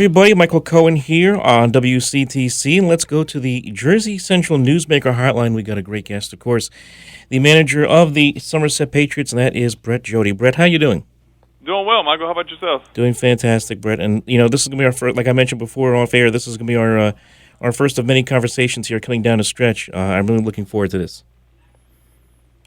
Everybody, Michael Cohen here on WCTC, and let's go to the Jersey Central Newsmaker Hotline. We got a great guest, of course, the manager of the Somerset Patriots, and that is Brett Jodie. Brett, how you doing? Doing well, Michael. How about yourself? Doing fantastic, Brett. And this is gonna be our first, like I mentioned before off air. This is gonna be our first of many conversations here coming down the stretch. I'm really looking forward to this.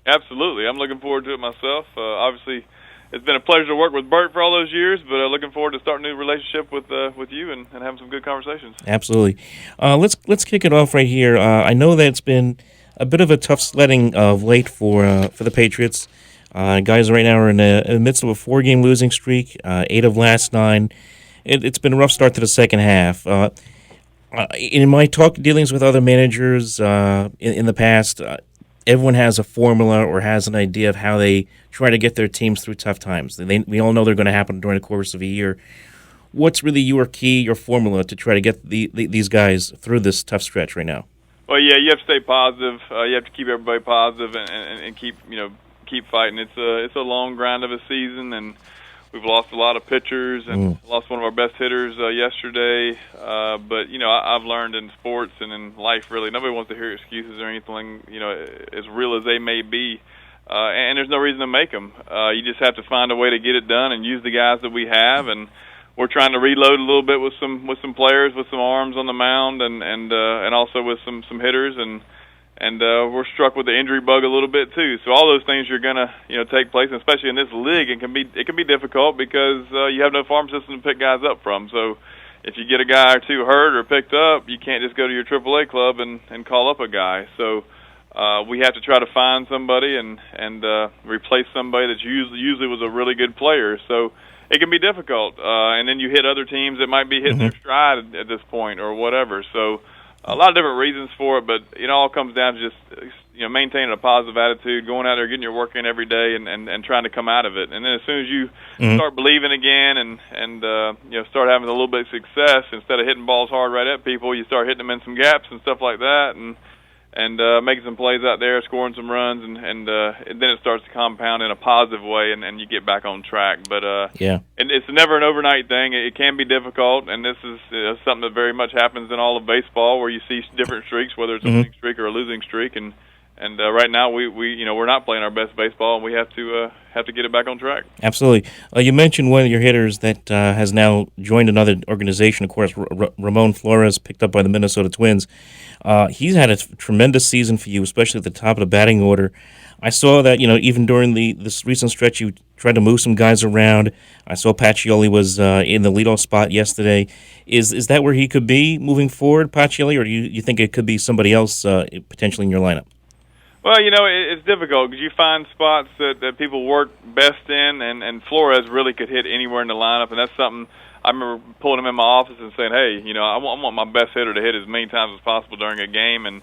Absolutely, I'm looking forward to it myself. Obviously, it's been a pleasure to work with Bert for all those years, but looking forward to starting a new relationship with you and having some good conversations. Absolutely. Let's kick it off right here. I know that it's been a bit of a tough sledding of late for the Patriots. Guys right now are in the midst of a 4-game losing streak, 8 of last 9. It's been a rough start to the second half. In my dealings with other managers in the past, everyone has a formula or has an idea of how they try to get their teams through tough times. We all know they're going to happen during the course of a year. What's really your key, your formula to try to get these guys through this tough stretch right now? Well, yeah, you have to stay positive. You have to keep everybody positive and keep fighting. It's a long grind of a season, and we've lost a lot of pitchers and lost one of our best hitters yesterday. But I've learned in sports and in life, really, nobody wants to hear excuses or anything. As real as they may be, and there's no reason to make them. You just have to find a way to get it done and use the guys that we have. And we're trying to reload a little bit with some players with some arms on the mound and also with some hitters and we're struck with the injury bug a little bit too. So all those things are going to take place, and especially in this league, it can be difficult because you have no farm system to pick guys up from. So if you get a guy or two hurt or picked up, you can't just go to your AAA club and call up a guy. So we have to try to find somebody and replace somebody that usually was a really good player. So it can be difficult, and then you hit other teams that might be hitting their stride at this point or whatever. So a lot of different reasons for it, but it all comes down to just maintaining a positive attitude, going out there, getting your work in every day, and trying to come out of it. And then as soon as you start believing again and start having a little bit of success, instead of hitting balls hard right at people, you start hitting them in some gaps and stuff like that, and making some plays out there, scoring some runs, and then it starts to compound in a positive way, and you get back on track. But and it's never an overnight thing. It can be difficult, and this is something that very much happens in all of baseball, where you see different streaks, whether it's a winning streak or a losing streak, and right now we're not playing our best baseball, and we have to get it back on track. Absolutely. You mentioned one of your hitters that has now joined another organization. Of course, Ramon Flores, picked up by the Minnesota Twins. He's had a tremendous season for you, especially at the top of the batting order. I saw that even during this recent stretch, you tried to move some guys around. I saw Pacioli was in the leadoff spot yesterday. Is that where he could be moving forward, Pacioli, or do you think it could be somebody else potentially in your lineup? Well, it's difficult because you find spots that people work best in, and Flores really could hit anywhere in the lineup, and that's something I remember pulling him in my office and saying, hey, I want my best hitter to hit as many times as possible during a game, and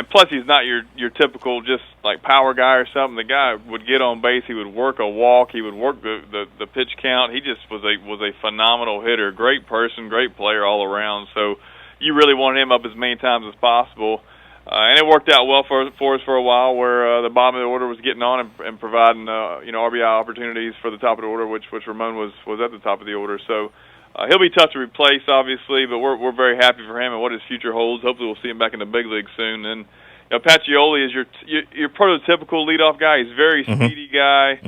plus he's not your typical just like power guy or something. The guy would get on base, he would work a walk, he would work the pitch count. He just was a phenomenal hitter, great person, great player all around. So you really wanted him up as many times as possible. And it worked out well for us for a while, where the bottom of the order was getting on and providing RBI opportunities for the top of the order, which Ramon was at the top of the order. So he'll be tough to replace, obviously, but we're very happy for him and what his future holds. Hopefully, we'll see him back in the big league soon. And Pacioli is your prototypical leadoff guy. He's a very speedy guy.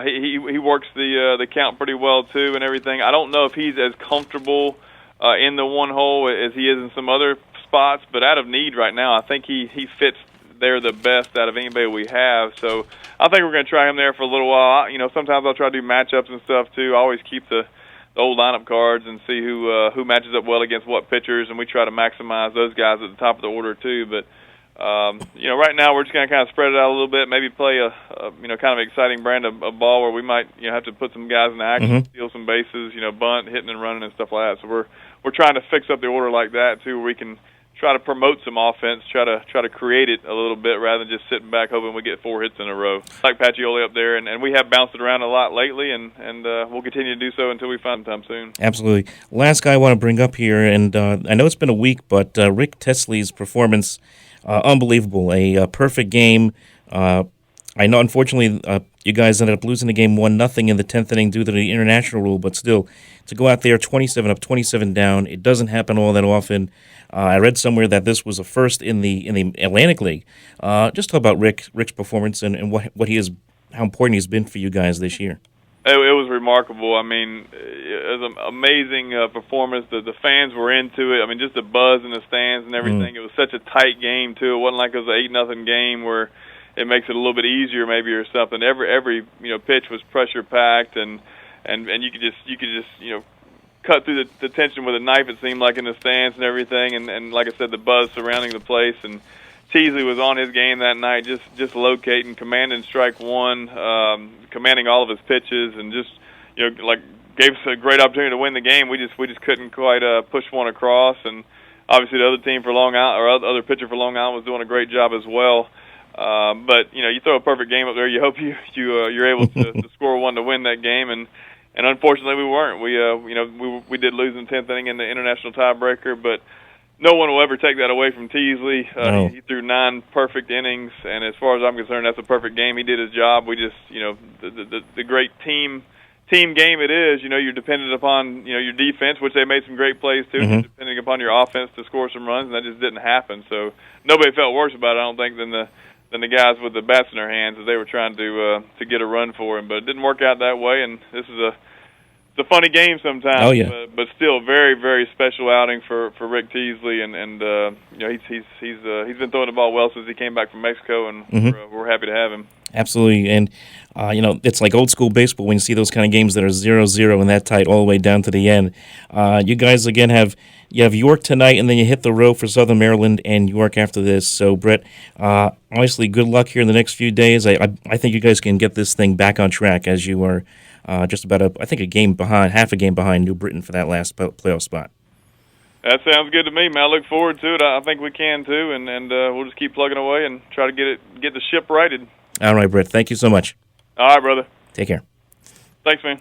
He works the count pretty well too, and everything. I don't know if he's as comfortable in the one hole as he is in some other spots, but out of need right now, I think he fits there the best out of anybody we have. So I think we're going to try him there for a little while. Sometimes I'll try to do matchups and stuff too. I always keep the old lineup cards and see who matches up well against what pitchers, and we try to maximize those guys at the top of the order too. But right now we're just going to kind of spread it out a little bit, maybe play a kind of exciting brand of ball where we might have to put some guys in action, steal some bases, bunt, hitting and running and stuff like that. So we're trying to fix up the order like that too, where we can try to promote some offense, try to create it a little bit rather than just sitting back hoping we get 4 hits in a row. Like Pacioli up there, and we have bounced it around a lot lately, and we'll continue to do so until we find time soon. Absolutely. Last guy I want to bring up here, and I know it's been a week, but Rick Tesley's performance, unbelievable. A perfect game. I know, unfortunately, you guys ended up losing the game 1-0 in the 10th inning due to the international rule, but still, to go out there 27 up, 27 down, it doesn't happen all that often. I read somewhere that this was a first in the Atlantic League. Just talk about Rick's performance and what he is, how important he's been for you guys this year. It was remarkable. I mean, it was an amazing performance. The fans were into it. I mean, just the buzz in the stands and everything. It was such a tight game too. It wasn't like it was an 8-0 game where it makes it a little bit easier maybe or something. Every pitch was pressure packed and you could just cut through the tension with a knife, it seemed like, in the stands and everything, and like I said, the buzz surrounding the place. And Teasley was on his game that night, just locating, commanding strike one, commanding all of his pitches, and just gave us a great opportunity to win the game. We just couldn't quite push one across, and obviously the other team for Long Island, or other pitcher for Long Island, was doing a great job as well. But you throw a perfect game up there, you hope you're able to score one to win that game, and unfortunately we weren't. We did lose in the 10th inning in the international tiebreaker, but no one will ever take that away from Teasley. No. He threw 9 perfect innings, and as far as I'm concerned, that's a perfect game. He did his job. We just, the great team game it is. You're dependent upon your defense, which they made some great plays too. You're depending upon your offense to score some runs, and that just didn't happen. So nobody felt worse about it, I don't think, than the guys with the bats in their hands as they were trying to get a run for him. But it didn't work out that way, and this is it's a funny game sometimes. Oh, yeah. But still, very, very special outing for Rick Teasley, and he's been throwing the ball well since he came back from Mexico, and we're happy to have him. Absolutely, and it's like old school baseball when you see those kind of games that are 0-0 and that tight all the way down to the end. You guys again have York tonight, and then you hit the road for Southern Maryland and York after this. So Brett, obviously good luck here in the next few days. I think you guys can get this thing back on track as you are just about half a game behind New Britain for that last playoff spot. That sounds good to me, man. I look forward to it. I think we can too, and we'll just keep plugging away and try to get the ship righted. All right, Brett. Thank you so much. All right, brother. Take care. Thanks, man.